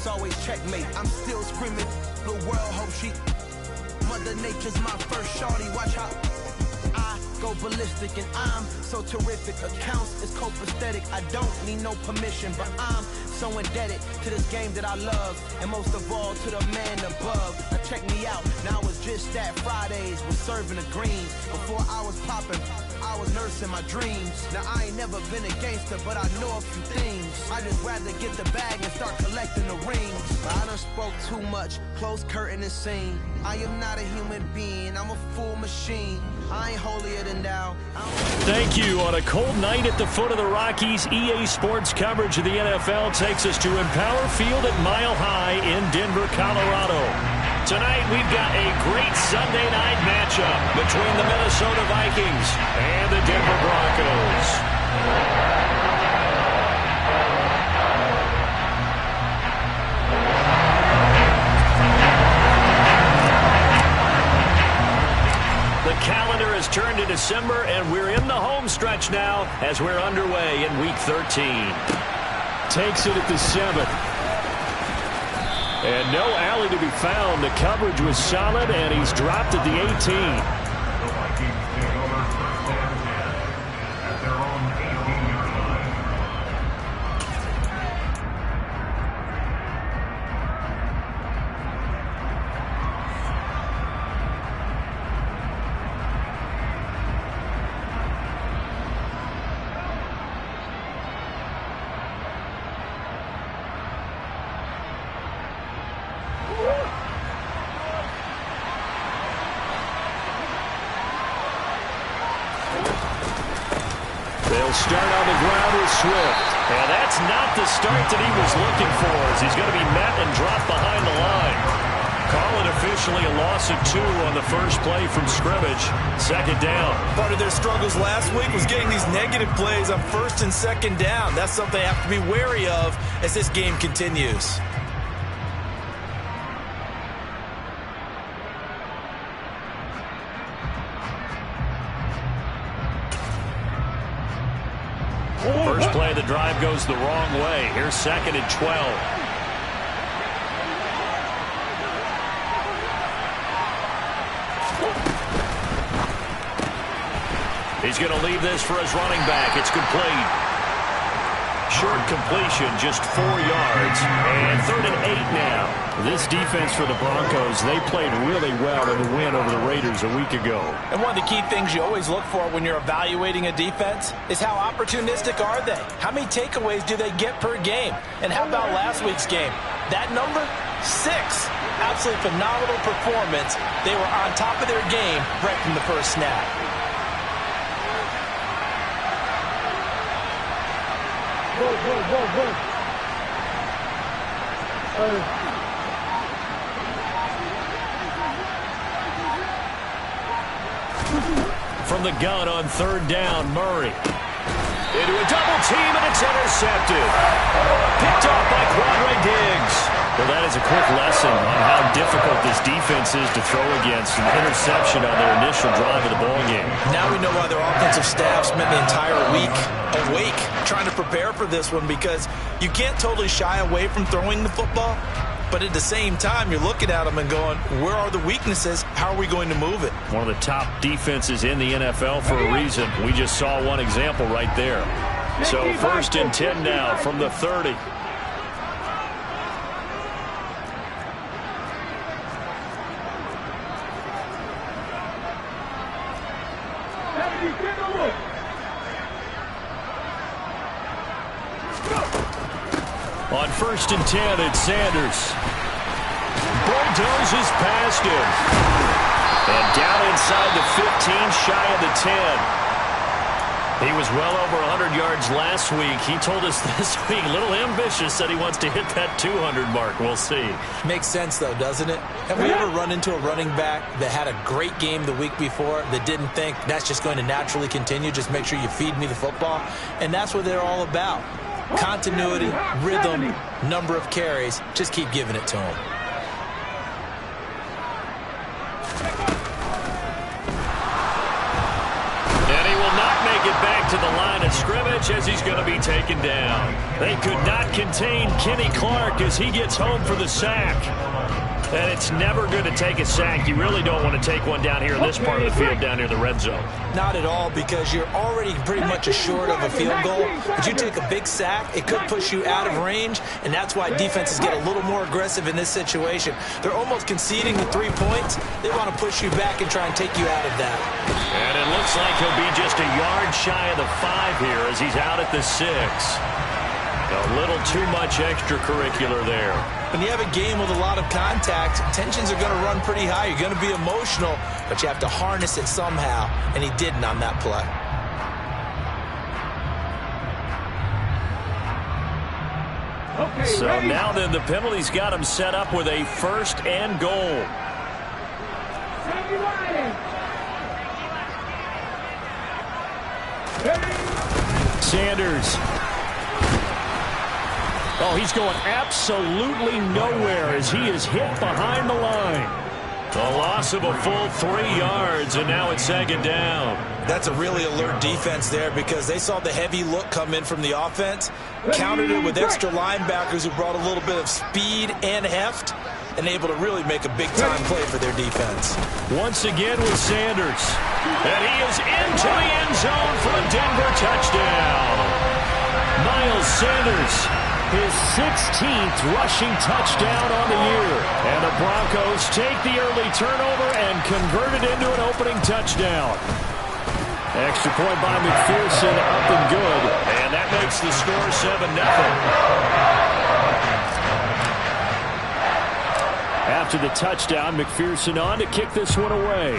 it's always checkmate. I'm still screaming, the world hope she. Mother Nature's my first shorty, watch how I go ballistic and I'm so terrific. Accounts is copacetic, I don't need no permission, but I'm so indebted to this game that I love, and most of all to the man above. Now check me out, now it's just that Fridays was serving the greens. Before I was popping, I was nursing my dreams. Now I ain't never been a gangster, but I know a few things. I just rather get the bag and start collecting the rings. But I done spoke too much, close curtain and scene. I am not a human being, I'm a full machine. I ain't holier than thou. Thank you. On a cold night at the foot of the Rockies, EA Sports coverage of the NFL takes us to Empower Field at Mile High in Denver, Colorado. Tonight, we've got a great Sunday night matchup between the Minnesota Vikings and the Denver Broncos. The calendar has turned to December, and we're in the home stretch now as we're underway in Week 13. Takes it at the 7th. And no alley to be found. The coverage was solid, and he's dropped at the 18. They'll start on the ground with Swift. And that's not the start that he was looking for, as he's going to be met and dropped behind the line. Call it officially a loss of 2 on the first play from scrimmage. Second down. Part of their struggles last week was getting these negative plays on first and second down. That's something they have to be wary of as this game continues. First play of the drive goes the wrong way. Here's 2nd and 12. He's going to leave this for his running back. It's complete. Short completion, just 4 yards. And 3rd and 8 now. This defense for the Broncos, they played really well in the win over the Raiders a week ago. And one of the key things you always look for when you're evaluating a defense is how opportunistic are they? How many takeaways do they get per game? And how about last week's game? That number? 6. Absolutely phenomenal performance. They were on top of their game right from the first snap. From the gun on 3rd down, Murray. Into a double team, and it's intercepted. Picked off by Quadre Diggs. Well, that is a quick lesson on how difficult this defense is to throw against. An interception on their initial drive of the ballgame. Now we know why their offensive staff spent the entire week awake trying to prepare for this one, because you can't totally shy away from throwing the football. But at the same time, you're looking at them and going, where are the weaknesses? How are we going to move it? One of the top defenses in the NFL for a reason. We just saw one example right there. So 1st and 10 now from the 30. On 1st and 10, it's Sanders. Bulldozes past him. And down inside the 15, shy of the 10. He was well over 100 yards last week. He told us this week, a little ambitious, said he wants to hit that 200 mark. We'll see. Makes sense, though, doesn't it? Have we ever run into a running back that had a great game the week before that didn't think that's just going to naturally continue? Just make sure you feed me the football. And that's what they're all about. Continuity, rhythm, number of carries. Just keep giving it to him. And he will not make it back back to the line of scrimmage as he's going to be taken down. They could not contain Kenny Clark as he gets home for the sack. And it's never good to take a sack. You really don't want to take one down here in this part of the field, down near the red zone. Not at all, because you're already pretty much assured of a field goal. But you take a big sack, it could push you out of range, and that's why defenses get a little more aggressive in this situation. They're almost conceding the 3 points. They want to push you back and try and take you out of that. And it looks like he'll be just a yard shy of the 5 here as he's out at the 6. A little too much extracurricular there. When you have a game with a lot of contact, tensions are going to run pretty high. You're going to be emotional, but you have to harness it somehow, and he didn't on that play. So now then, the penalty's got him set up with a 1st and goal. Sanders. Oh, he's going absolutely nowhere as he is hit behind the line. A loss of a full 3 yards, and now it's 2nd down. That's a really alert defense there because they saw the heavy look come in from the offense, countered it with extra linebackers who brought a little bit of speed and heft, and able to really make a big-time play for their defense. Once again with Sanders. And he is into the end zone for a Denver touchdown. Miles Sanders, his 16th rushing touchdown on the year. And the Broncos take the early turnover and convert it into an opening touchdown. Extra point by McPherson, up and good. And that makes the score 7-0. After the touchdown, McPherson on to kick this one away.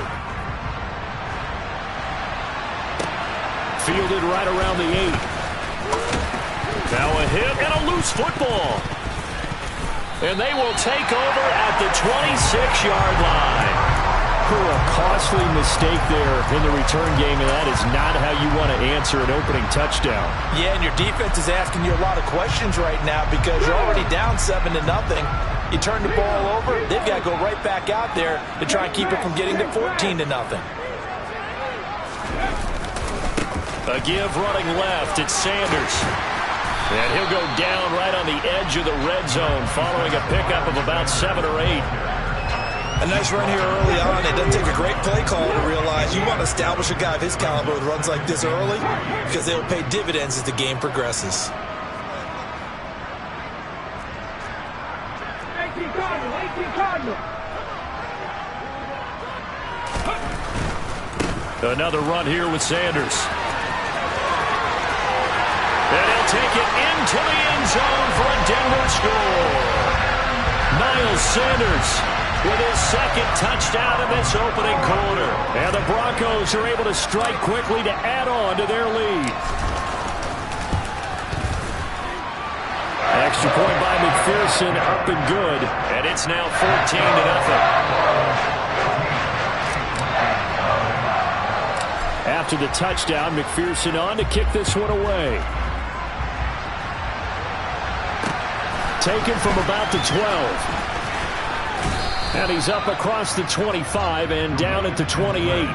Fielded right around the 8. Now a hit and a loose football. And they will take over at the 26-yard line. A costly mistake there in the return game, and that is not how you want to answer an opening touchdown. Yeah, and your defense is asking you a lot of questions right now because you're already down 7-0. You turn the ball over, they've got to go right back out there to try and keep it from getting to 14-0. A give running left, it's Sanders. And he'll go down right on the edge of the red zone following a pickup of about 7 or 8. A nice run here early on. It doesn't take a great play caller to realize you want to establish a guy of his caliber with runs like this early because they will pay dividends as the game progresses. Another run here with Sanders. And he'll take it into the end zone for a Denver score. Miles Sanders with his 2nd touchdown in this opening quarter. And the Broncos are able to strike quickly to add on to their lead. Extra point by McPherson, up and good. And it's now 14-0. After the touchdown, McPherson on to kick this one away. Taken from about the 12. And he's up across the 25 and down at the 28.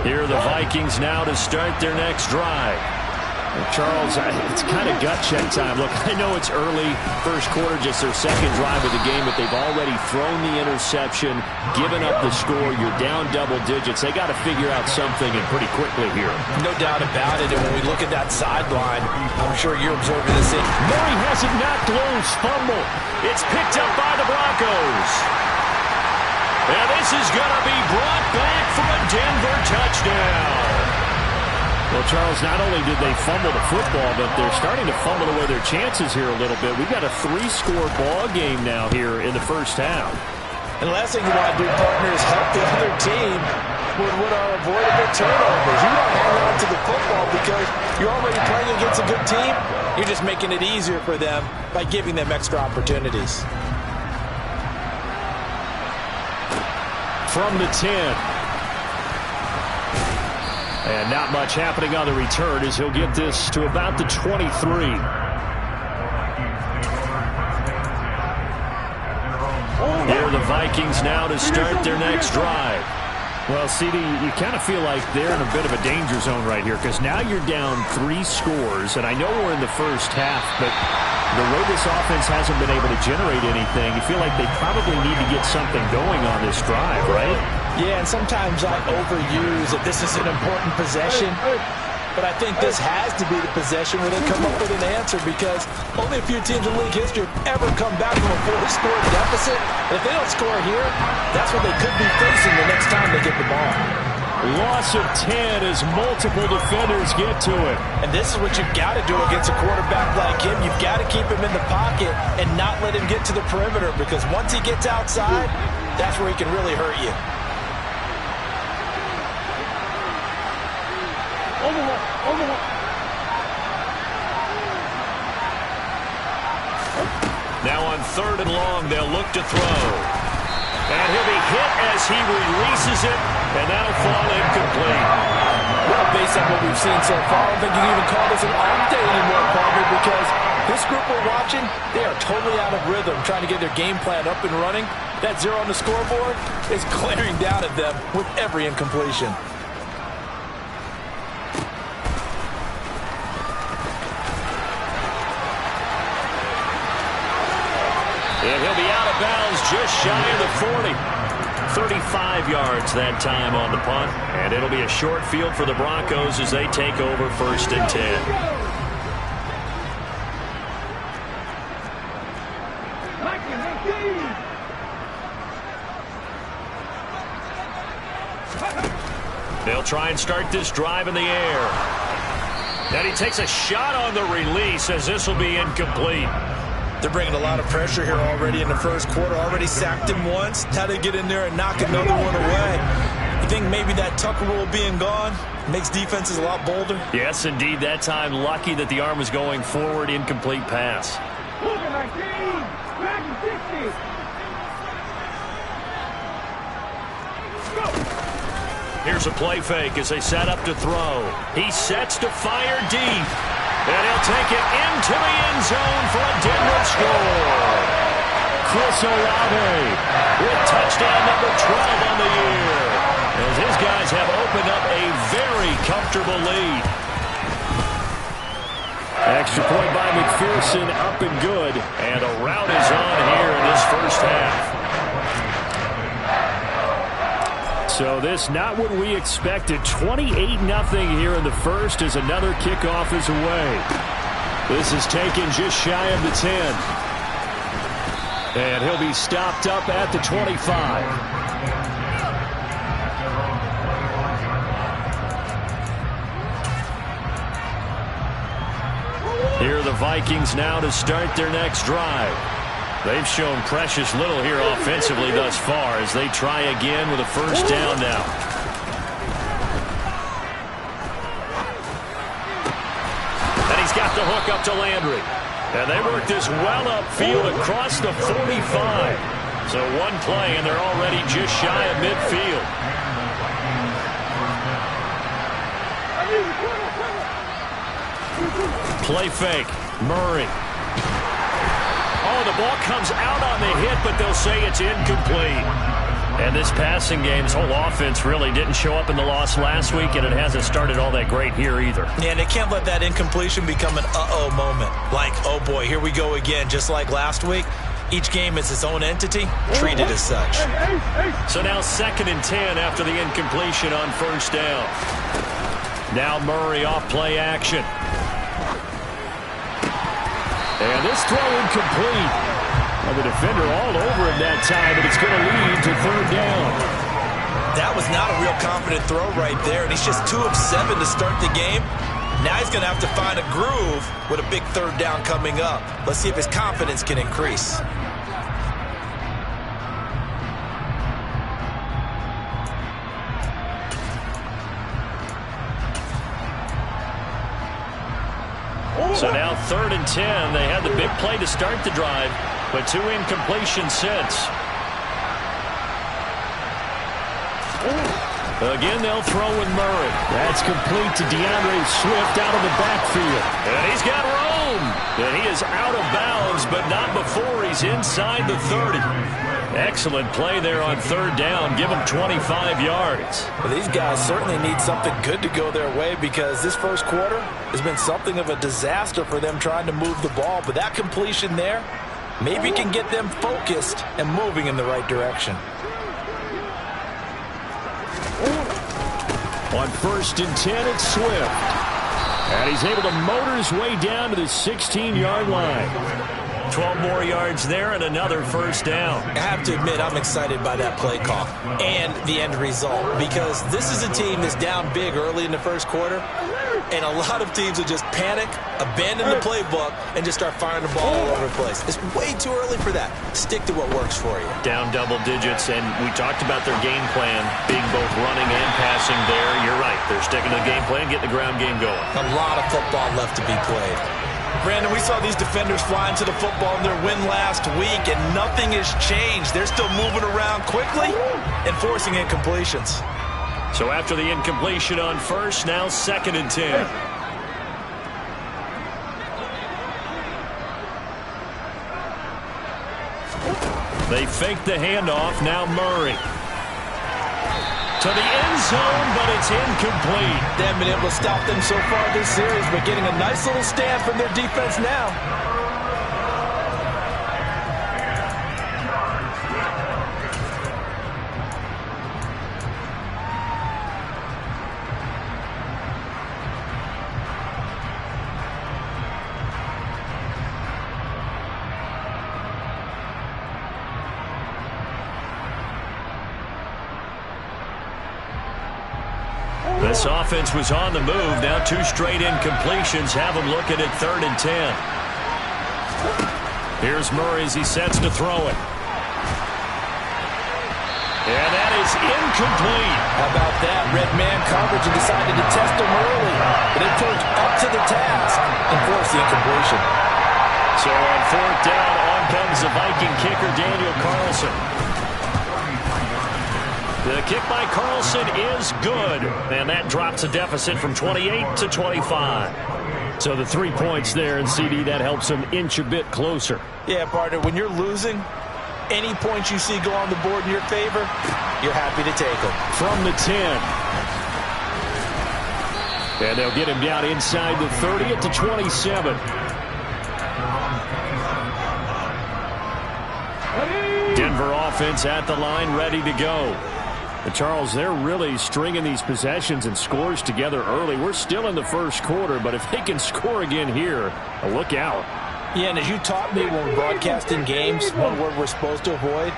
Here are the Vikings now to start their next drive. Charles, it's kind of gut check time. Look, I know it's early, first quarter, just their 2nd drive of the game, but they've already thrown the interception, given up the score. You're down double digits. They got to figure out something, and pretty quickly here. No doubt about it, and when we look at that sideline, I'm sure you're observing this. Murray has it knocked loose, fumble. It's picked up by the Broncos. And this is going to be brought back for a Denver touchdown. Well, Charles, not only did they fumble the football, but they're starting to fumble away their chances here a little bit. We've got a 3-score ball game now here in the first half. And the last thing you want to do, partner, is help the other team with what are avoidable turnovers. You want to hang on to the football because you're already playing against a good team. You're just making it easier for them by giving them extra opportunities. From the 10. And not much happening on the return as he'll get this to about the 23. Here are the Vikings now to start their next drive. Well, CD, you kind of feel like they're in a bit of a danger zone right here because now you're down 3 scores, and I know we're in the first half, but the way this offense hasn't been able to generate anything, you feel like they probably need to get something going on this drive, right? Yeah, and sometimes I overuse that this is an important possession, but I think this has to be the possession where they come up with an answer because only a few teams in league history have ever come back from a 4-score deficit. And if they don't score here, that's what they could be facing the next time they get the ball. Loss of 10 as multiple defenders get to it. And this is what you've got to do against a quarterback like him. You've got to keep him in the pocket and not let him get to the perimeter because once he gets outside, that's where he can really hurt you. Now on 3rd and long, they'll look to throw. And he'll be hit as he releases it, and that'll fall incomplete. Well, based on what we've seen so far, I don't think you can even call this an off day anymore, partner, because this group we're watching, they are totally out of rhythm, trying to get their game plan up and running. That 0 on the scoreboard is glaring down at them with every incompletion. And he'll be out of bounds just shy of the 40. 35 yards that time on the punt. And it'll be a short field for the Broncos as they take over 1st and 10. They'll try and start this drive in the air. And he takes a shot on the release as this will be incomplete. They're bringing a lot of pressure here already in the first quarter. Already sacked him once. How to get in there and knock another one away. You think maybe that Tucker rule being gone makes defenses a lot bolder? Yes, indeed. That time, lucky that the arm was going forward. Incomplete pass. Here's a play fake as they set up to throw. He sets to fire deep. And he'll take it into the end zone for a Denver score. Chris Olave with touchdown number 12 on the year. As his guys have opened up a very comfortable lead. Extra point by McPherson, up and good. And a rout is on here in this first half. So this not what we expected. 28-0 here in the first as another kickoff is away. This is taken just shy of the 10. And he'll be stopped up at the 25. Here are the Vikings now to start their next drive. They've shown precious little here offensively thus far as they try again with a first down now. And he's got the hook up to Landry. And they work this well upfield across the 45. So one play and they're already just shy of midfield. Play fake. Murray. Oh, the ball comes out on the hit, but they'll say it's incomplete. And this passing game's whole offense really didn't show up in the loss last week, and it hasn't started all that great here either. Yeah, and they can't let that incompletion become an uh-oh moment. Like, oh boy, here we go again, just like last week. Each game is its own entity, treated as such. So now 2nd and 10 after the incompletion on first down. Now Murray off play action. And this throw incomplete. Well, the defender all over him that time, but it's going to lead to 3rd down. That was not a real confident throw right there, and he's just 2 of 7 to start the game. Now he's going to have to find a groove with a big 3rd down coming up. Let's see if his confidence can increase. So now 3rd and 10. They had the big play to start the drive, but 2 incompletions since. Again, they'll throw with Murray. That's complete to DeAndre Swift out of the backfield. And he's got room. And he is out of bounds, but not before he's inside the 30. Excellent play there on third down. Give him 25 yards. Well, these guys certainly need something good to go their way because this first quarter has been something of a disaster for them trying to move the ball. But that completion there maybe can get them focused and moving in the right direction. On 1st and 10, it's Swift. And he's able to motor his way down to the 16-yard line. 12 more yards there and another first down. I have to admit, I'm excited by that play call and the end result because this is a team that's down big early in the first quarter, and a lot of teams will just panic, abandon the playbook, and just start firing the ball all over the place. It's way too early for that. Stick to what works for you. Down double digits, and we talked about their game plan being both running and passing there. You're right. They're sticking to the game plan, getting the ground game going. A lot of football left to be played. Brandon, we saw these defenders fly into the football in their win last week, and nothing has changed. They're still moving around quickly and forcing incompletions. So after the incompletion on first, now 2nd and 10. They fake the handoff. Now Murray. To the end zone, but it's incomplete. They haven't been able to stop them so far this series, but getting a nice little stand from their defense now. This offense was on the move. Now 2 straight incompletions have them looking at 3rd and 10. Here's Murray as he sets to throw it. And that is incomplete. How about that? Red man coverage and decided to test him early. But they proved up to the task and forced the incompletion. So on 4th down, on comes the Viking kicker, Daniel Carlson. The kick by Carlson is good, and that drops a deficit from 28 to 25. So the 3 points there, and CD, that helps them inch a bit closer. Yeah, partner, when you're losing, any points you see go on the board in your favor, you're happy to take them. From the 10. And they'll get him down inside the 30 at the 27. Denver offense at the line, ready to go. But Charles, they're really stringing these possessions and scores together early. We're still in the first quarter, but if they can score again here, look out. Yeah, and as you taught me when we're broadcasting games, one word we're supposed to avoid,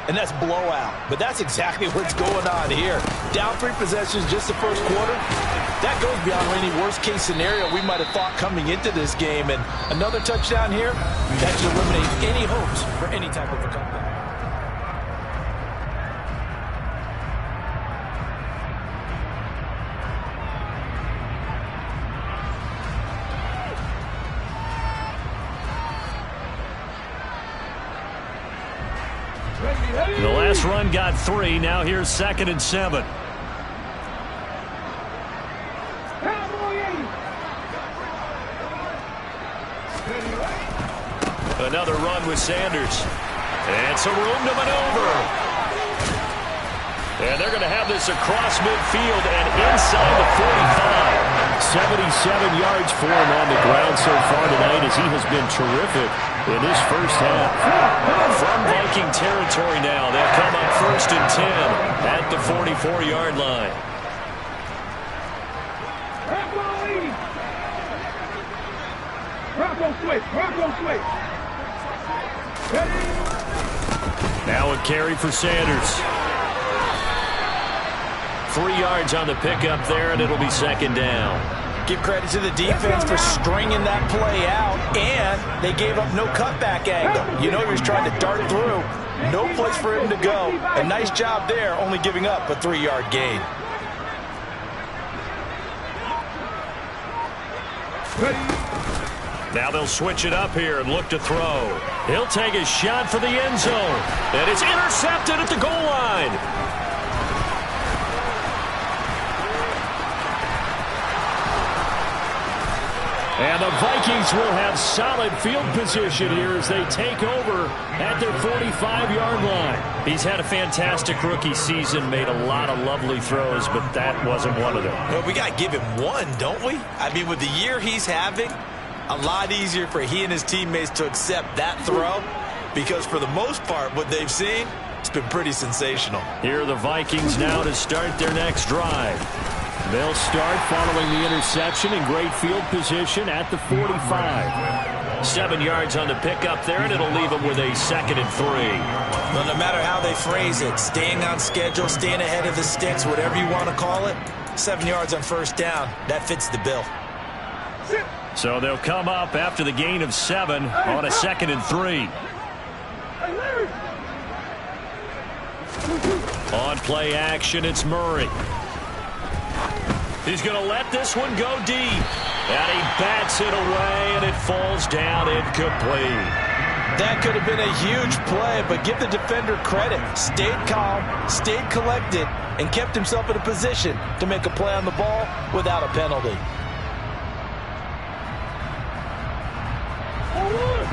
and that's blowout. But that's exactly what's going on here. Down 3 possessions just the first quarter. That goes beyond any worst-case scenario we might have thought coming into this game. And another touchdown here, that should eliminate any hopes for any type of a comeback. The last run got 3. Now here's 2nd and 7. Another run with Sanders. And some room to maneuver. And they're going to have this across midfield and inside the 45. 77 yards for him on the ground so far tonight as he has been terrific in this first half. From Viking territory now, they'll come up 1st and 10 at the 44-yard line. Now a carry for Sanders. 3 yards on the pickup there, and it'll be 2nd down. Give credit to the defense for stringing that play out, and they gave up no cutback angle. You know he was trying to dart through. No place for him to go. A nice job there, only giving up a 3-yard gain. Now they'll switch it up here and look to throw. He'll take a shot for the end zone, and it's intercepted at the goal line. And the Vikings will have solid field position here as they take over at their 45-yard line. He's had a fantastic rookie season, made a lot of lovely throws, but that wasn't one of them. Well, we got to give him one, don't we? I mean, with the year he's having, a lot easier for he and his teammates to accept that throw because for the most part, what they've seen, it's been pretty sensational. Here are the Vikings now to start their next drive. They'll start following the interception in great field position at the 45. 7 yards on the pickup there, and it'll leave them with a 2nd and 3. Well, no matter how they phrase it, staying on schedule, staying ahead of the sticks, whatever you want to call it, 7 yards on first down, that fits the bill. So they'll come up after the gain of 7 on a 2nd and 3. On play action, it's Murray. He's going to let this one go deep. And he bats it away, and it falls down incomplete. That could have been a huge play, but give the defender credit. Stayed calm, stayed collected, and kept himself in a position to make a play on the ball without a penalty.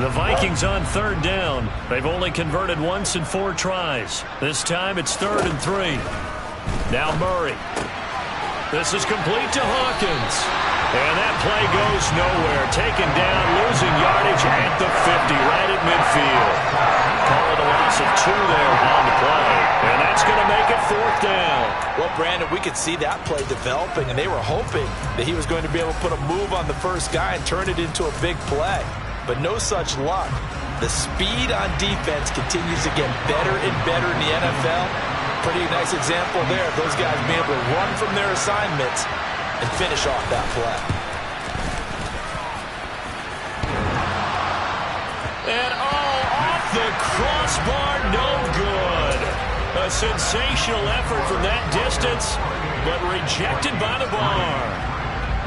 The Vikings on 3rd down. They've only converted once in 4 tries. This time it's 3rd and 3. Now Murray. This is complete to Hawkins. And that play goes nowhere. Taken down, losing yardage at the 50, right at midfield. Call it a loss of 2 there on the play. And that's going to make it 4th down. Well, Brandon, we could see that play developing, and they were hoping that he was going to be able to put a move on the first guy and turn it into a big play. But no such luck. The speed on defense continues to get better and better in the NFL. Pretty nice example there. Those guys being able to run from their assignments and finish off that play. And off the crossbar, no good. A sensational effort from that distance, but rejected by the bar.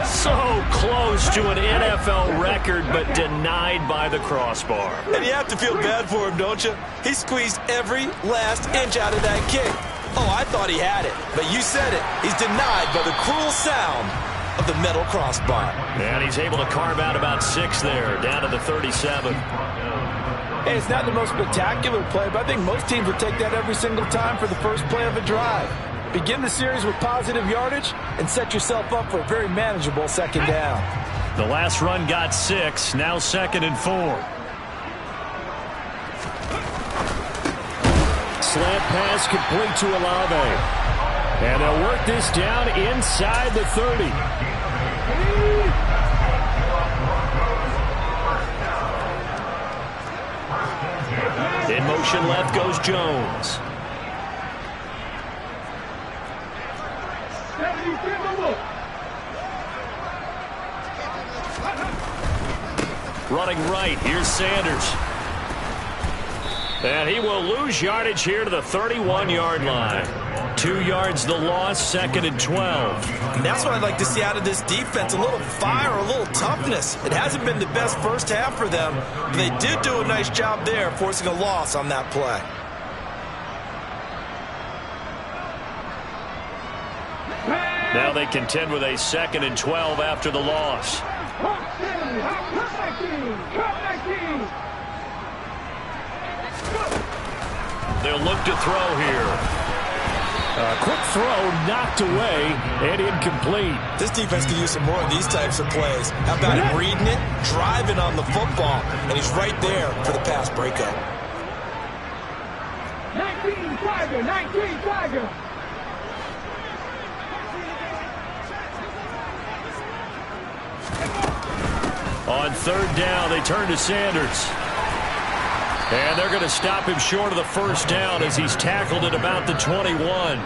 So close to an NFL record, but denied by the crossbar. And you have to feel bad for him, don't you? He squeezed every last inch out of that kick. Oh, I thought he had it, but you said it. He's denied by the cruel sound of the metal crossbar. And he's able to carve out about 6 there, down to the 37. Hey, it's not the most spectacular play, but I think most teams would take that every single time for the first play of a drive. Begin the series with positive yardage and set yourself up for a very manageable 2nd down. The last run got 6, now 2nd and 4. Slant pass complete to Olave. And they'll work this down inside the 30. In motion left goes Jones. Running right, here's Sanders. And he will lose yardage here to the 31-yard line. 2 yards the loss, 2nd and 12. And that's what I'd like to see out of this defense, a little fire, a little toughness. It hasn't been the best first half for them, but they did do a nice job there, forcing a loss on that play. Now they contend with a 2nd and 12 after the loss. They'll look to throw here. A quick throw knocked away and incomplete. This defense could use some more of these types of plays. How about him reading it, driving on the football, and he's right there for the pass breakup. 19 Tiger, 19 Tiger. On 3rd down, they turn to Sanders. And they're going to stop him short of the first down as he's tackled at about the 21.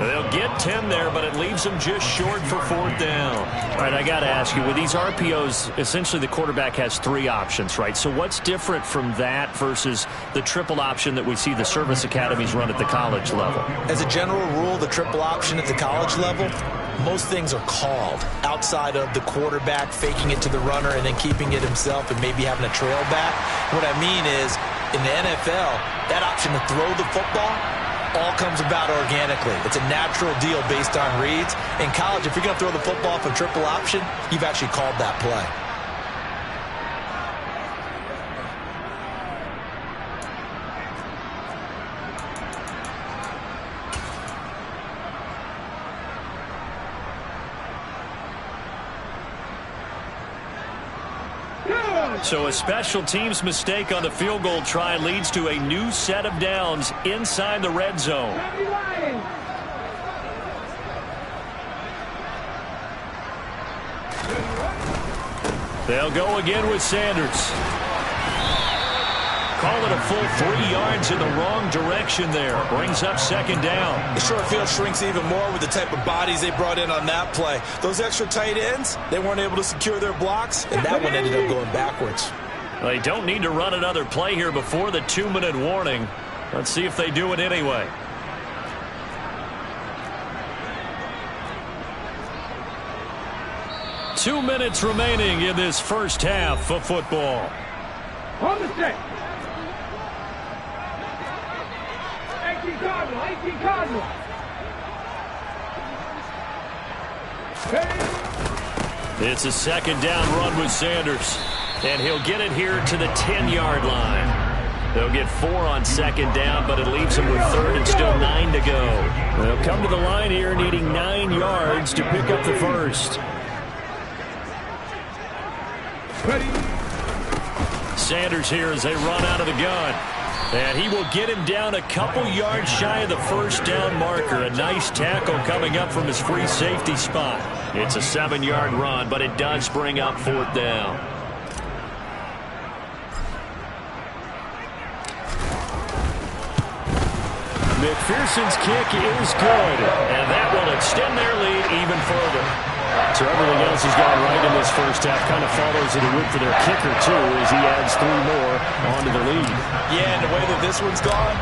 They'll get 10 there, but it leaves them just short for 4th down. All right, I got to ask you, with these RPOs, essentially the quarterback has 3 options, right? So what's different from that versus the triple option that we see the service academies run at the college level? As a general rule, the triple option at the college level, most things are called outside of the quarterback faking it to the runner and then keeping it himself and maybe having a trail back. What I mean is, in the NFL, that option to throw the football all comes about organically. It's a natural deal based on reads. In college, if you're going to throw the football for triple option, you've actually called that play. So a special teams mistake on the field goal try leads to a new set of downs inside the red zone. They'll go again with Sanders. Call it a full 3 yards in the wrong direction there. Brings up second down. The short field shrinks even more with the type of bodies they brought in on that play. Those extra tight ends, they weren't able to secure their blocks, and that one ended up going backwards. They don't need to run another play here before the 2-minute warning. Let's see if they do it anyway. Two minutes remaining in this first half of football. On the set. 18 Cardinal, 18 Cardinal. It's a second down run with Sanders. And he'll get it here to the 10-yard line. They'll get 4 on second down, but it leaves them with third and still 9 to go. They'll come to the line here needing 9 yards to pick up the first. Sanders here as they run out of the gun. And he will get him down a couple yards shy of the first down marker. A nice tackle coming up from his free safety spot. It's a 7-yard run, but it does bring up fourth down. McPherson's kick is good, and that will extend their lead even further. So everything else has gone right in this first half. Kind of follows it would for their kicker, too, as he adds 3 more onto the lead. Yeah, and the way that this one's gone,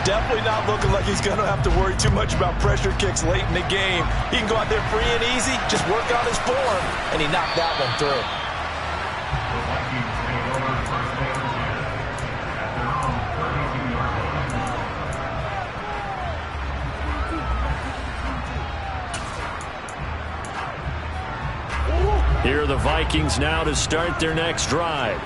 definitely not looking like he's going to have to worry too much about pressure kicks late in the game. He can go out there free and easy, just work on his form, and he knocked that one through. Here are the Vikings now to start their next drive.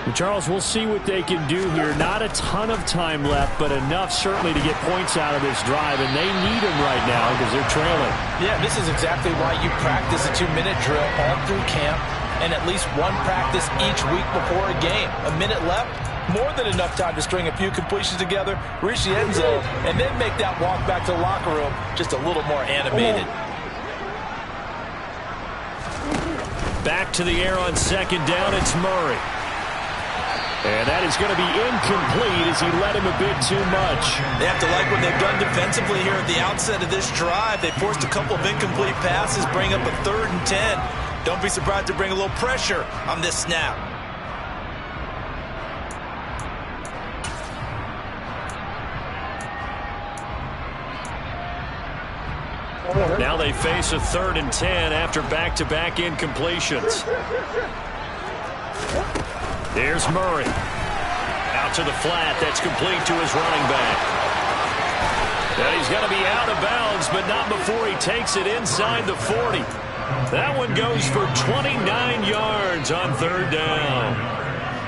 And Charles, we'll see what they can do here. Not a ton of time left, but enough certainly to get points out of this drive, and they need them right now because they're trailing. Yeah, this is exactly why you practice a 2-minute drill all through camp and at least one practice each week before a game. A minute left, more than enough time to string a few completions together, reach the end zone, and then make that walk back to the locker room just a little more animated. Back to the air on second down, it's Murray. And that is going to be incomplete as he led him a bit too much. They have to like what they've done defensively here at the outset of this drive. They forced a couple of incomplete passes, bring up a 3rd and 10. Don't be surprised to bring a little pressure on this snap. Now they face a 3rd and 10 after back-to-back incompletions. Here's Murray. Out to the flat. That's complete to his running back. And he's going to be out of bounds, but not before he takes it inside the 40. That one goes for 29 yards on 3rd down.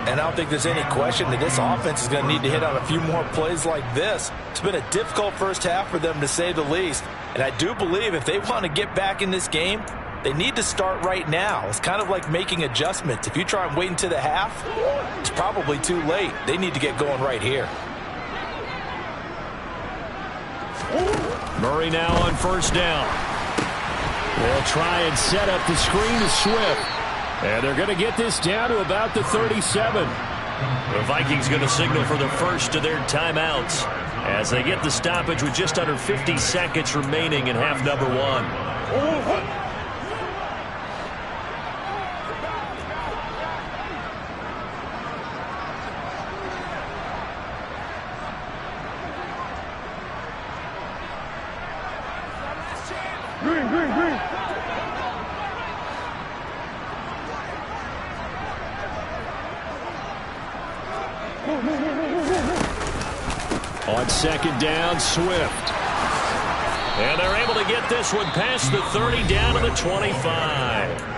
And I don't think there's any question that this offense is going to need to hit on a few more plays like this. It's been a difficult first half for them, to say the least. And I do believe if they want to get back in this game, they need to start right now. It's kind of like making adjustments. If you try and wait until the half, it's probably too late. They need to get going right here. Murray now on first down. They'll try and set up the screen to Swift. And they're going to get this down to about the 37. The Vikings going to signal for the first of their timeouts as they get the stoppage with just under 50 seconds remaining in half number 1. Green. On second down, Swift. And they're able to get this one past the 30 down to the 25.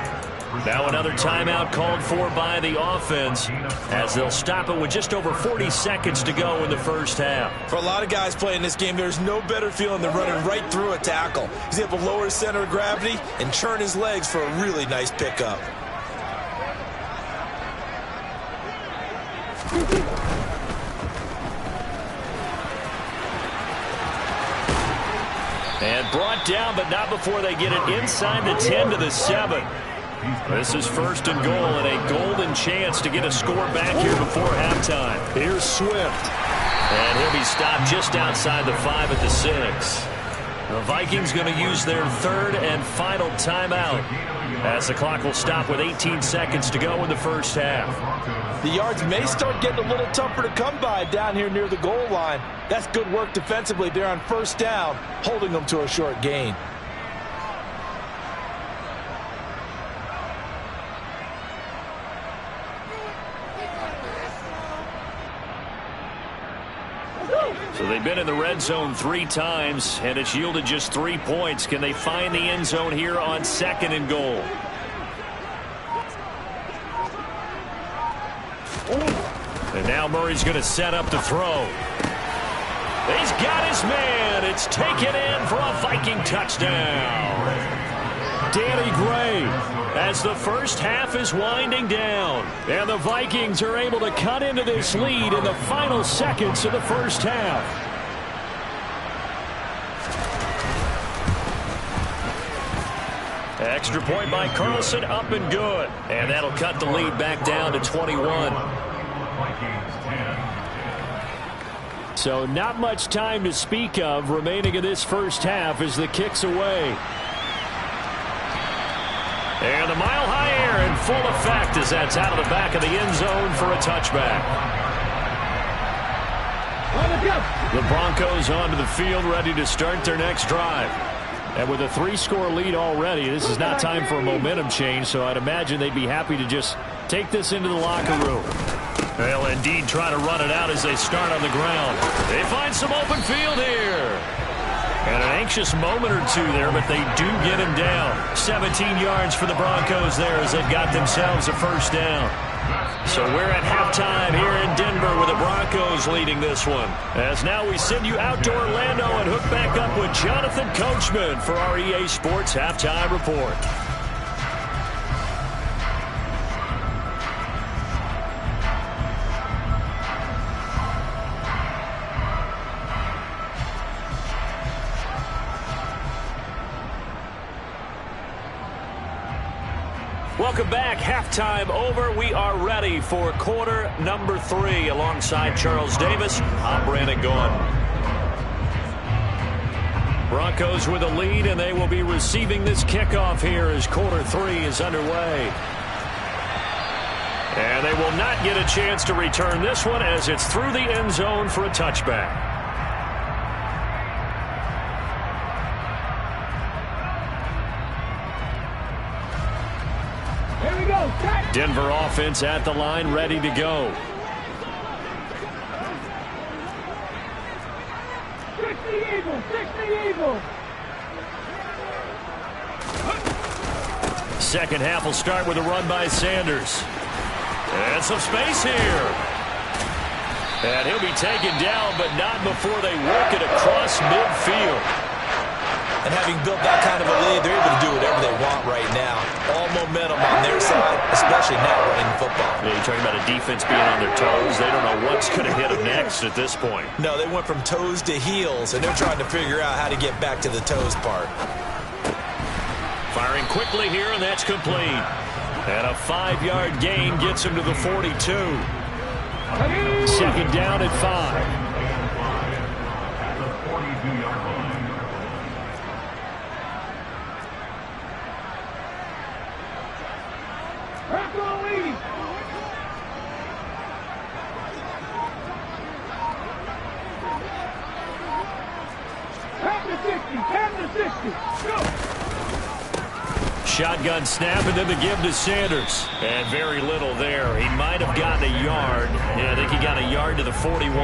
Now another timeout called for by the offense as they'll stop it with just over 40 seconds to go in the first half. For a lot of guys playing this game, there's no better feeling than running right through a tackle. He's able to lower his center of gravity and churn his legs for a really nice pickup. And brought down, but not before they get it inside the 10 to the 7. This is 1st and goal and a golden chance to get a score back here before halftime. Here's Swift. And he'll be stopped just outside the 5 at the 6. The Vikings going to use their 3rd and final timeout as the clock will stop with 18 seconds to go in the first half. The yards may start getting a little tougher to come by down here near the goal line. That's good work defensively there on 1st down, holding them to a short gain. So they've been in the red zone 3 times, and it's yielded just 3 points. Can they find the end zone here on 2nd and goal? And now Murray's going to set up to throw. He's got his man. It's taken in for a Viking touchdown. Danny Gray as the first half is winding down. And the Vikings are able to cut into this lead in the final seconds of the first half. Extra point by Carlson, up and good. And that'll cut the lead back down to 21. So not much time to speak of remaining in this first half as the kick's away. And the mile-high air in full effect as that's out of the back of the end zone for a touchback. The Broncos onto the field ready to start their next drive. And with a 3-score lead already, this is not time for a momentum change, so I'd imagine they'd be happy to just take this into the locker room. They'll indeed try to run it out as they start on the ground. They find some open field here. And an anxious moment or two there, but they do get him down. 17 yards for the Broncos there as they've got themselves a first down. So we're at halftime here in Denver with the Broncos leading this one. As now we send you out to Orlando and hook back up with Jonathan Coachman for our EA Sports Halftime Report. Welcome back. Halftime over. We are ready for quarter number 3 alongside Charles Davis. I'm Brandon Gaughan. Broncos with a lead, and they will be receiving this kickoff here as quarter 3 is underway. And they will not get a chance to return this one as it's through the end zone for a touchback. Denver offense at the line, ready to go. 60 Eagles! Second half will start with a run by Sanders. And some space here. And he'll be taken down, but not before they work it across midfield. And having built that kind of a lead, they're able to do whatever they want right now. All momentum on their side, especially now running football. Yeah, you're talking about a defense being on their toes. They don't know what's going to hit them next at this point. No, they went from toes to heels, and they're trying to figure out how to get back to the toes part. Firing quickly here, and that's complete. And a 5-yard gain gets him to the 42. Second down at 5. Shotgun snap, and then the give to Sanders. And very little there. He might have gotten a yard. Yeah, I think he got a yard to the 41.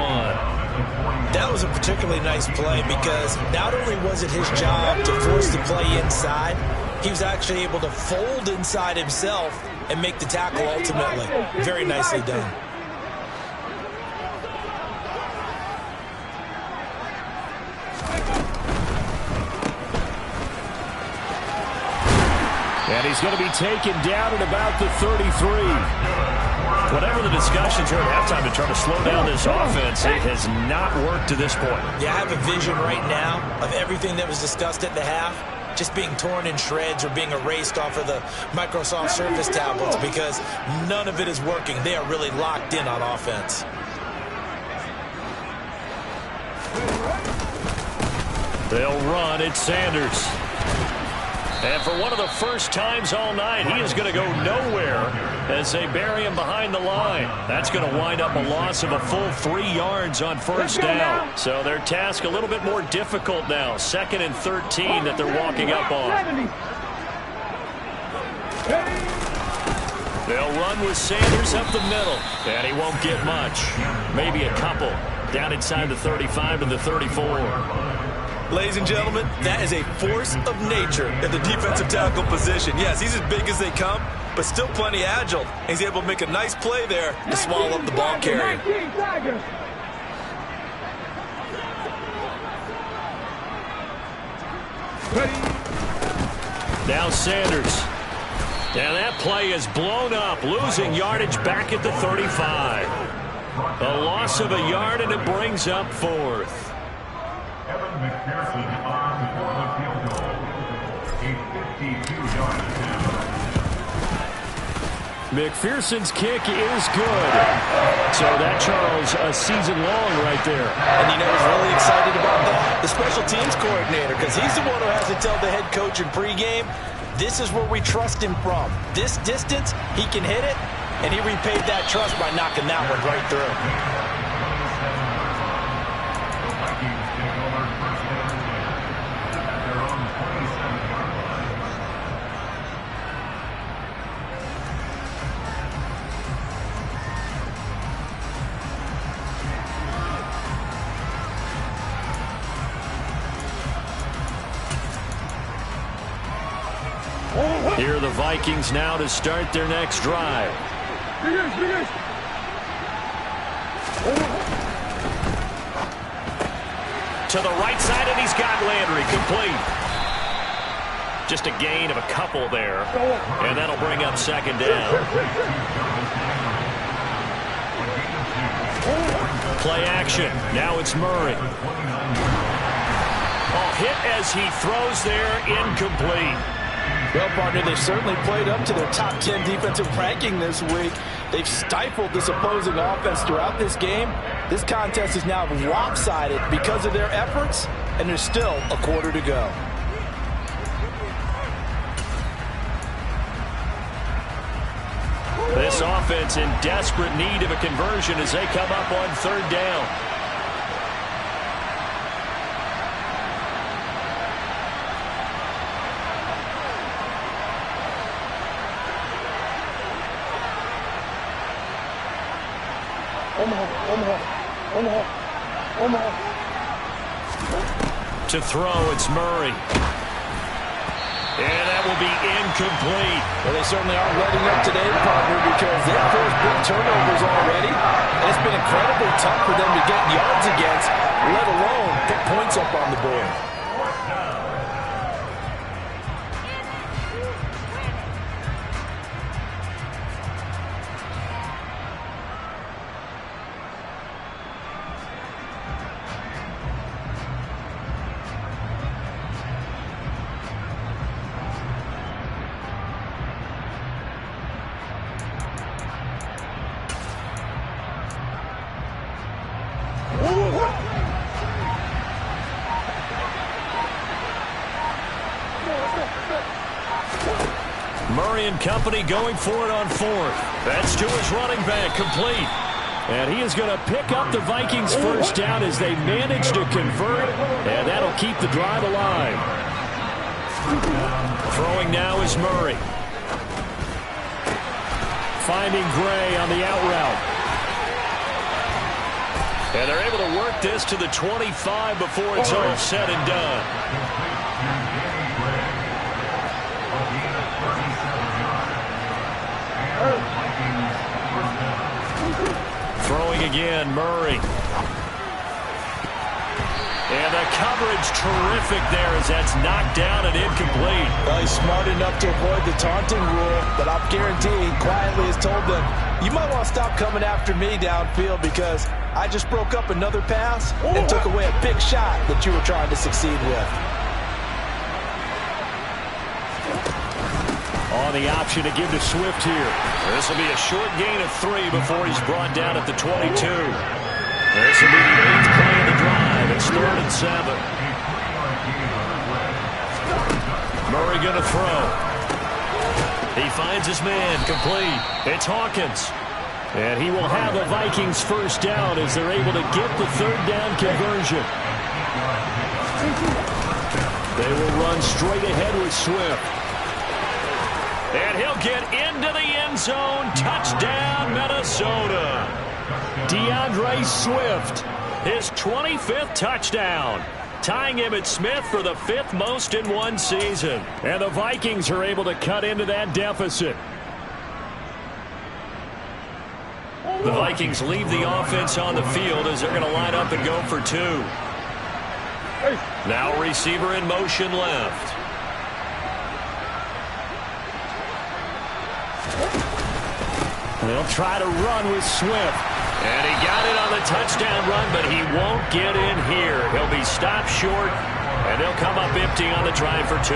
That was a particularly nice play because not only was it his job to force the play inside, he was actually able to fold inside himself and make the tackle ultimately. Very nicely done. And he's going to be taken down at about the 33. Whatever the discussions were at halftime to try to slow down this offense, it has not worked to this point. Yeah, I have a vision right now of everything that was discussed at the half just being torn in shreds or being erased off of the Microsoft Surface tablets because none of it is working. They are really locked in on offense. They'll run. It's Sanders. And for one of the first times all night, he is going to go nowhere as they bury him behind the line. That's going to wind up a loss of a full 3 yards on first down. So their task a little bit more difficult now. 2nd and 13 that they're walking up on. They'll run with Sanders up the middle. And he won't get much. Maybe a couple. Down inside the 35 to the 34. Ladies and gentlemen, that is a force of nature at the defensive tackle position. Yes, he's as big as they come, but still plenty agile. He's able to make a nice play there to swallow up the ball carrier. Now Sanders. And that play is blown up, losing yardage back at the 35. A loss of a yard, and it brings up 4th. McPherson on for the field goal. A 52-yard attempt. McPherson's kick is good. So that, Charles, a season long right there. And you know who's really excited about that? The special teams coordinator, because he's the one who has to tell the head coach in pregame, this is where we trust him from. This distance, he can hit it, and he repaid that trust by knocking that one right through. Here are the Vikings now to start their next drive. To the right side, and he's got Landry complete. Just a gain of a couple there, and that'll bring up 2nd down. Play action. Now it's Murray. Oh, hit as he throws there, incomplete. Well, partner, they've certainly played up to their top 10 defensive ranking this week. They've stifled this opposing offense throughout this game. This contest is now lopsided because of their efforts, and there's still a quarter to go. This offense in desperate need of a conversion as they come up on 3rd down. To throw, it's Murray. And that will be incomplete. Well, they certainly aren't letting up today, partner, because they've forced big turnovers already. And it's been incredibly tough for them to get yards against, let alone put points up on the board. Murray and company going for it on 4th. That's to his running back, complete. And he is going to pick up the Vikings' first down as they manage to convert, and that'll keep the drive alive. Throwing now is Murray. Finding Gray on the out route. And they're able to work this to the 25 before it's all said and done. Throwing again, Murray. And the coverage terrific there as that's knocked down and incomplete. Well, he's smart enough to avoid the taunting rule, but I'll guarantee he quietly has told them, you might want to stop coming after me downfield because I just broke up another pass and took away a big shot that you were trying to succeed with. On the option to give to Swift here. This will be a short gain of 3 before he's brought down at the 22. This will be the 8th play of the drive. It's 3rd and 7. Murray going to throw. He finds his man complete. It's Hawkins. And he will have the Vikings first down as they're able to get the 3rd down conversion. They will run straight ahead with Swift. And he'll get into the end zone. Touchdown, Minnesota. DeAndre Swift, his 25th touchdown, tying him at Smith for the 5th most in one season. And the Vikings are able to cut into that deficit. The Vikings leave the offense on the field as they're going to line up and go for 2. Now receiver in motion left. They'll try to run with Swift. And he got it on the touchdown run, but he won't get in here. He'll be stopped short, and they'll come up empty on the drive for 2.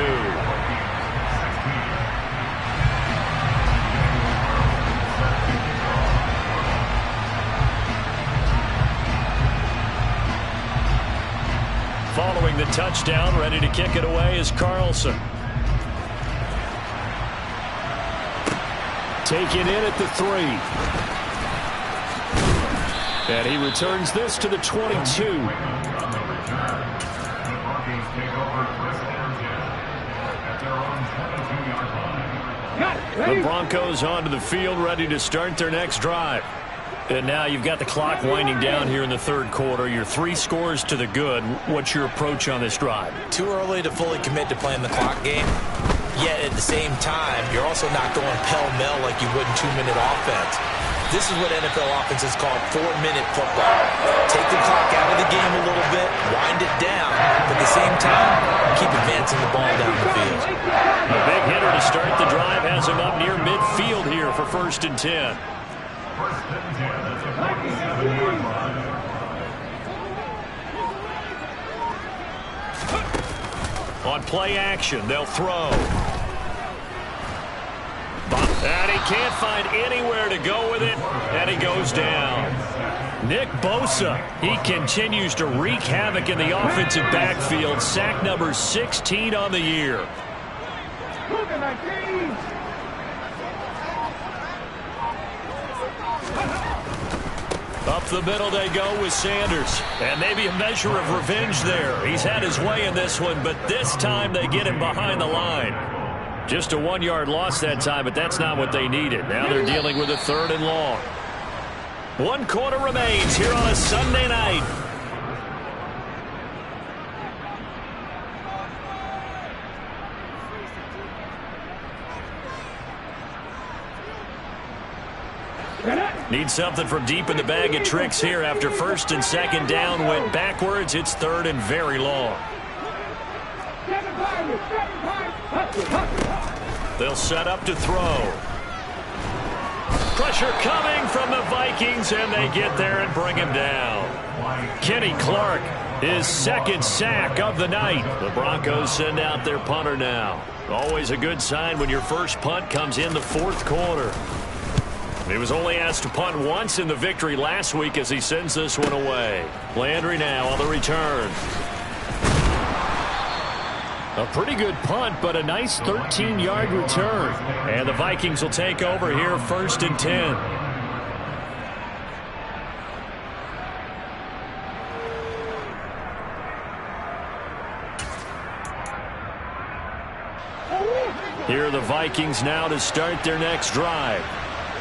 Following the touchdown, ready to kick it away is Carlson. Taken in at the 3. And he returns this to the 22. The Broncos onto the field, ready to start their next drive. And now you've got the clock winding down here in the 3rd quarter. You're 3 scores to the good. What's your approach on this drive? Too early to fully commit to playing the clock game. Yet at the same time, you're also not going pell-mell like you would in 2-minute offense. This is what NFL offenses call 4-minute football. Take the clock out of the game a little bit, wind it down, but at the same time, keep advancing the ball down the field. A big hitter to start the drive has him up near midfield here for 1st and 10. On play action, they'll throw. And he can't find anywhere to go with it, and he goes down. Nick Bosa, he continues to wreak havoc in the offensive backfield. Sack number 16 on the year. Up the middle they go with Sanders. And maybe a measure of revenge there. He's had his way in this one, but this time they get him behind the line. Just a 1-yard loss that time, but that's not what they needed. Now they're dealing with a 3rd and long. 1 quarter remains here on a Sunday night. Need something from deep in the bag of tricks here after 1st and 2nd down went backwards. It's 3rd and very long. They'll set up to throw. Pressure coming from the Vikings, and they get there and bring him down. Kenny Clark, his 2nd sack of the night. The Broncos send out their punter now. Always a good sign when your first punt comes in the 4th quarter. He was only asked to punt once in the victory last week as he sends this one away. Landry now on the return. A pretty good punt, but a nice 13-yard return. And the Vikings will take over here 1st and 10. Here are the Vikings now to start their next drive.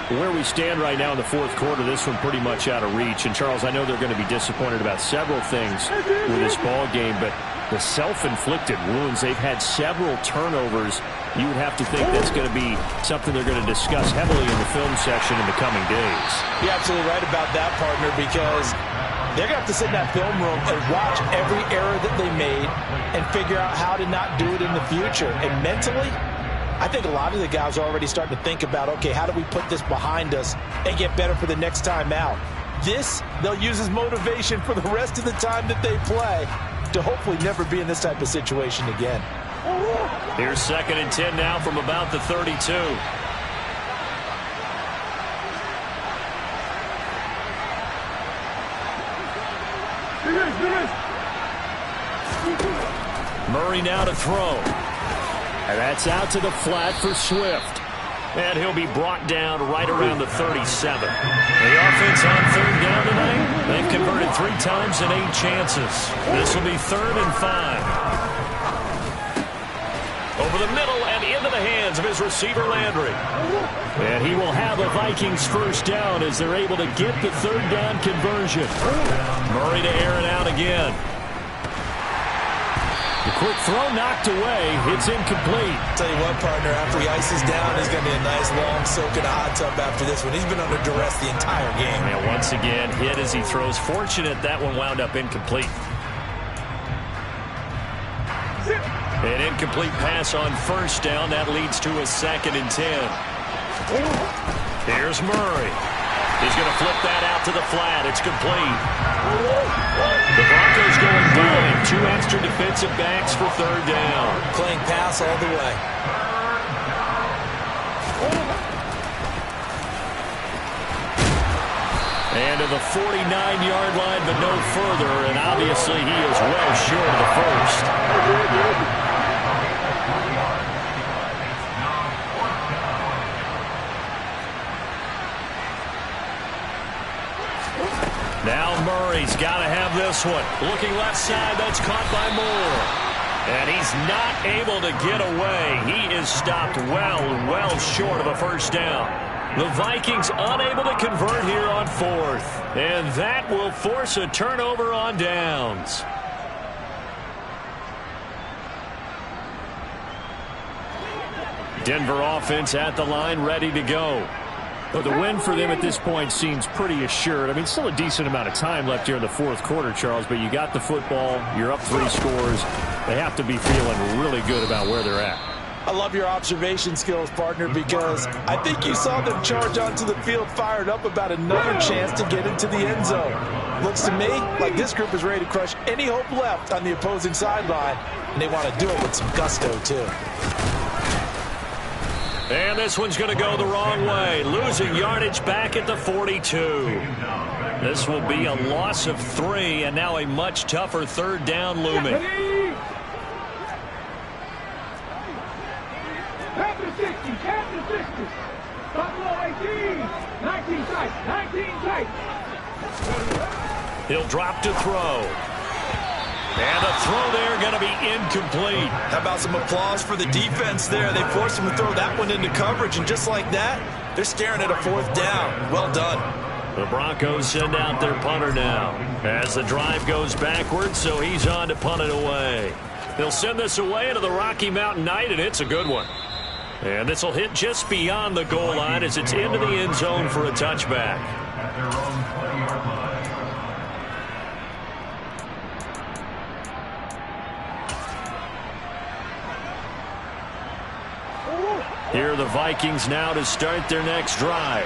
Where we stand right now in the 4th quarter, this one pretty much out of reach. And, Charles, I know they're going to be disappointed about several things with this ball game, but the self-inflicted wounds, they've had several turnovers. You would have to think that's going to be something they're going to discuss heavily in the film section in the coming days. You're absolutely right about that, partner, because They're going to have to sit in that film room and watch every error that they made and figure out how to not do it in the future. And mentally, I think a lot of the guys are already starting to think about, okay, how do we put this behind us and get better for the next time out? This, they'll use as motivation for the rest of the time that they play to hopefully never be in this type of situation again. Here's 2nd and 10 now from about the 32. Murray now to throw. And that's out to the flat for Swift. And he'll be brought down right around the 37. The offense on 3rd down tonight. They've converted 3 times in 8 chances. This will be 3rd and 5. Over the middle and into the hands of his receiver, Landry. And he will have a Vikings 1st down as they're able to get the 3rd down conversion. Murray to air it out again. The quick throw knocked away. It's incomplete. Tell you what, partner, after he ices down, he's going to be a nice long soak in a hot tub after this one. He's been under duress the entire game. And once again, hit as he throws. Fortunate that one wound up incomplete. An incomplete pass on 1st down. That leads to a 2nd and 10. Here's Murray. He's going to flip that out to the flat. It's complete. The Broncos going dime. 2 extra defensive backs for 3rd down. Playing pass all the way. And to the 49-yard line, but no further. And obviously he is well short of the 1st. Now Murray's got to have this one. Looking left side, that's caught by Moore. And he's not able to get away. He is stopped well short of a 1st down. The Vikings unable to convert here on 4th. And that will force a turnover on downs. Denver offense at the line, ready to go. But the win for them at this point seems pretty assured. I mean, still a decent amount of time left here in the 4th quarter, Charles, but you got the football, you're up 3 scores. They have to be feeling really good about where they're at. I love your observation skills, partner, because I think you saw them charge onto the field fired up about another chance to get into the end zone. Looks to me like this group is ready to crush any hope left on the opposing sideline, and they want to do it with some gusto, too. And this one's going to go the wrong way. Losing yardage back at the 42. This will be a loss of 3, and now a much tougher 3rd down looming. Captain 60, Captain 60. Buffalo 18, 19 tight, 19 tight. He'll drop to throw. And the throw there going to be incomplete. How about some applause for the defense there? They forced him to throw that one into coverage, and just like that, they're staring at a 4th down. Well done. The Broncos send out their punter now as the drive goes backwards, so he's on to punt it away. They'll send this away into the Rocky Mountain Night, and it's a good one. And this will hit just beyond the goal line as it's into the end zone for a touchback. At their own 20-yard line. Here are the Vikings now to start their next drive.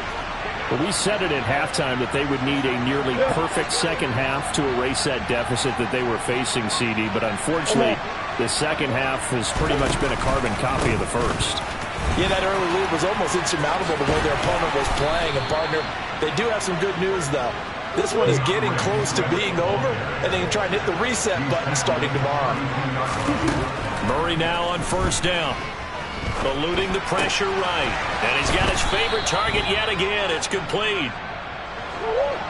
Well, we said it at halftime that they would need a nearly perfect 2nd half to erase that deficit that they were facing, CD. But unfortunately, the 2nd half has pretty much been a carbon copy of the 1st. Yeah, that early lead was almost insurmountable the way their opponent was playing. And, partner, they do have some good news, though. This one is getting close to being over, and they can try and hit the reset button starting tomorrow. Murray now on 1st down. Eluding the pressure right. And he's got his favorite target yet again. It's complete.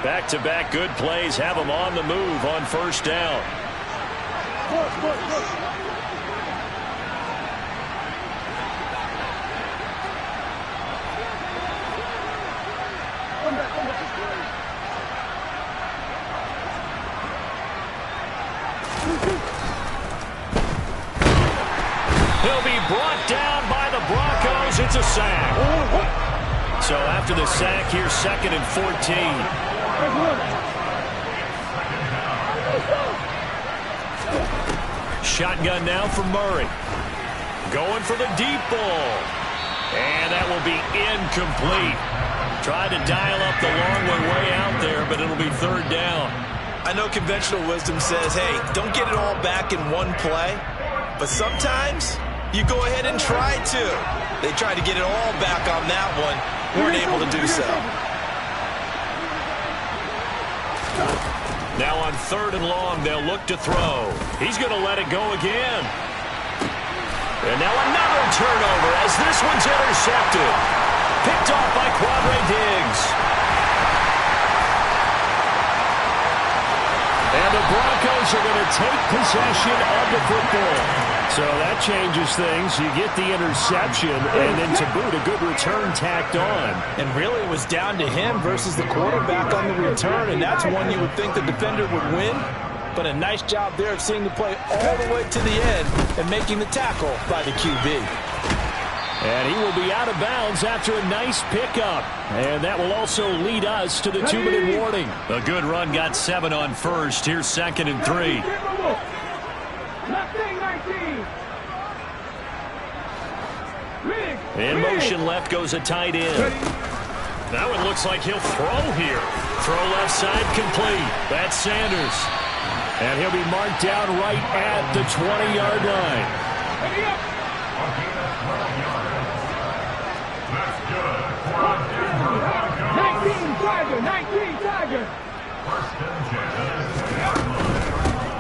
Back-to-back good plays have him on the move on 1st down. He'll be brought down by the Broncos. It's a sack. So after the sack, here's 2nd and 14. shotgun now from Murray. Going for the deep ball. And that will be incomplete. Tried to dial up the long way out there, but it'll be third down. I know conventional wisdom says, hey, don't get it all back in one play. But sometimes you go ahead and try to. They tried to get it all back on that one. Weren't able to do so. Now on 3rd and long, they'll look to throw. He's going to let it go again. And now another turnover as this one's intercepted. Picked off by Quadre Diggs. And the Broncos are going to take possession of the football. So that changes things. You get the interception, and then to boot, a good return tacked on. And really it was down to him versus the quarterback on the return, and that's one you would think the defender would win. But a nice job there of seeing the play all the way to the end and making the tackle by the QB. And he will be out of bounds after a nice pickup. And that will also lead us to the 2-minute warning. A good run got 7 on first. Here's 2nd and 3. In motion left goes a tight end. That one looks like he'll throw here. Throw left side complete. That's Sanders. And he'll be marked down right at the 20-yard line.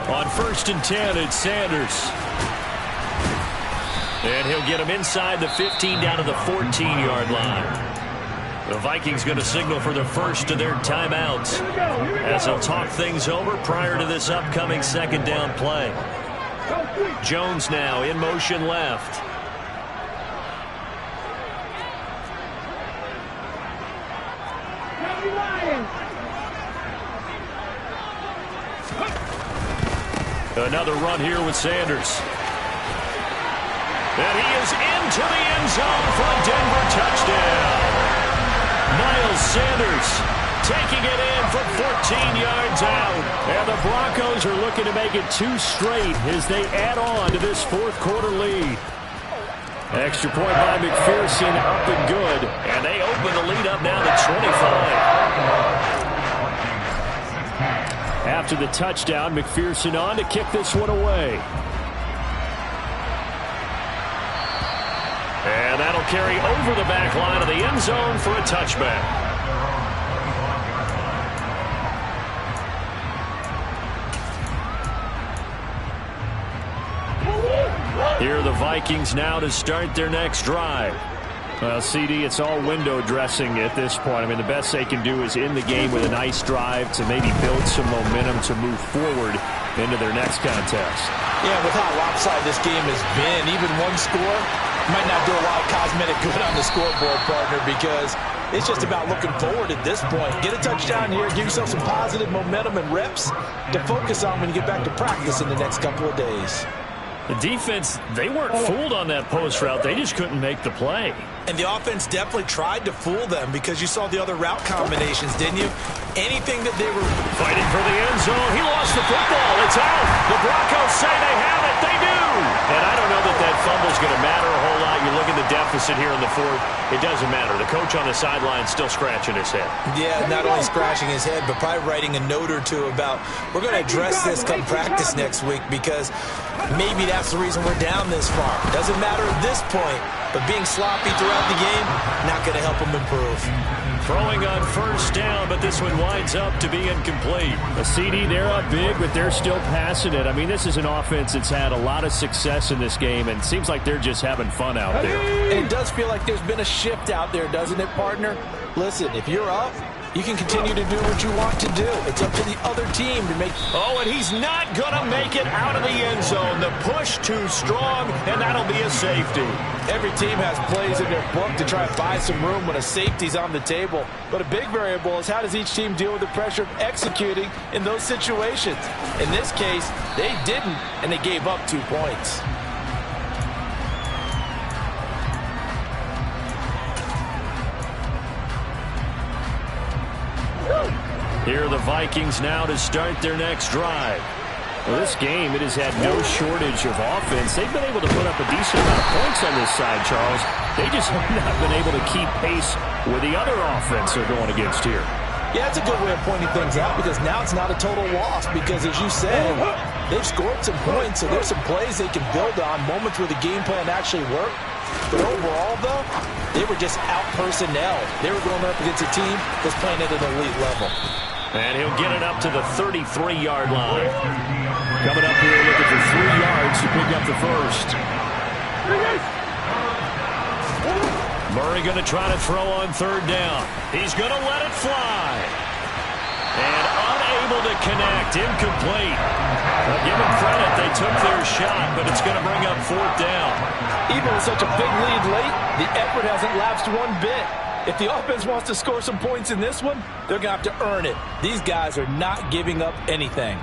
On 1st and 10, it's Sanders. And he'll get him inside the 15 down to the 14-yard line. The Vikings going to signal for the first of their timeouts as they'll talk things over prior to this upcoming 2nd down play. Jones now in motion left. Another run here with Sanders. And he is into the end zone for a Denver touchdown. Miles Sanders taking it in from 14 yards out. And the Broncos are looking to make it 2 straight as they add on to this 4th quarter lead. Extra point by McPherson, up and good. And they open the lead up now to 25. After the touchdown, McPherson on to kick this one away. And that'll carry over the back line of the end zone for a touchback. Here are the Vikings now to start their next drive. Well, CD, it's all window dressing at this point. I mean, the best they can do is in the game with a nice drive to maybe build some momentum to move forward into their next contest. Yeah, with how lopsided this game has been, even one score might not do a lot of cosmetic good on the scoreboard, partner, because it's just about looking forward at this point. Get a touchdown here, give yourself some positive momentum and reps to focus on when you get back to practice in the next couple of days. The defense, they weren't fooled on that post route. They just couldn't make the play. And the offense definitely tried to fool them because you saw the other route combinations, didn't you? Anything that they were fighting for the end zone. He lost the football. It's out. The Broncos say they have it. They do. And I don't know that that fumble's going to matter a whole lot. You look at the deficit here in the 4th. It doesn't matter. The coach on the sideline still scratching his head. Yeah, not only scratching his head, but probably writing a note or two about we're going to address this come practice next week because maybe that's the reason we're down this far. Doesn't matter at this point, but being sloppy throughout the game, not going to help them improve. Throwing on 1st down, but this one winds up to be incomplete. A CD, they're up big, but they're still passing it. I mean, this is an offense that's had a lot of success in this game, and it seems like they're just having fun out there. And it does feel like there's been a shift out there, doesn't it, partner? Listen, if you're up, you can continue to do what you want to do. It's up to the other team to make... Oh, and he's not going to make it out of the end zone. The push too strong, and that'll be a safety. Every team has plays in their book to try and buy some room when a safety's on the table. But a big variable is how does each team deal with the pressure of executing in those situations. In this case, they didn't, and they gave up 2 points. Here are the Vikings now to start their next drive. Well, this game, it has had no shortage of offense. They've been able to put up a decent amount of points on this side, Charles. They just have not been able to keep pace with the other offense they're going against here. Yeah, it's a good way of pointing things out because now it's not a total loss because, as you said, they've scored some points, so there's some plays they can build on, moments where the game plan actually worked. But overall, though, they were just out-personnel. They were going up against a team that's playing at an elite level. And he'll get it up to the 33-yard line. Coming up here looking for 3 yards to pick up the first. Murray going to try to throw on 3rd down. He's going to let it fly. And unable to connect. Incomplete. Well, give them credit. They took their shot, but it's going to bring up 4th down. Even with such a big lead late, the effort hasn't lapsed one bit. If the offense wants to score some points in this one, they're going to have to earn it. These guys are not giving up anything.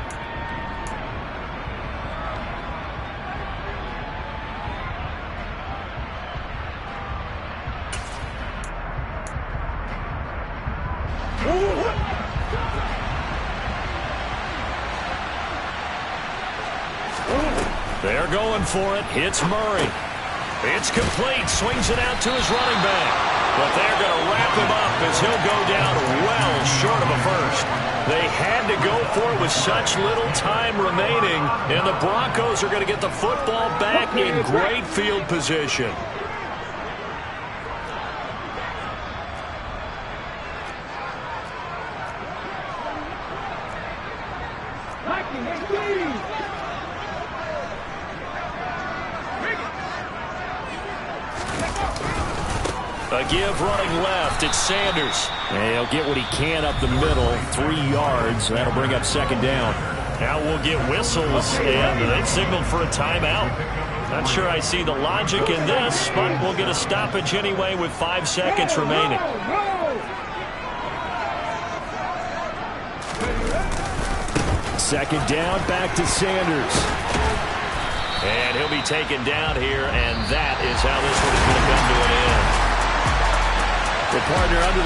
They're going for it. Hits Murray. It's complete. Swings it out to his running back. But they're going to wrap him up as he'll go down well short of a first. They had to go for it with such little time remaining. And the Broncos are going to get the football back in great field position. A give running left. It's Sanders. And he'll get what he can up the middle. 3 yards. That'll bring up 2nd down. Now we'll get whistles, and they've signaled for a timeout. Not sure I see the logic in this, but we'll get a stoppage anyway with 5 seconds remaining. 2nd down, back to Sanders. And he'll be taken down here, and that is how this one is going to come to an end. The partner under the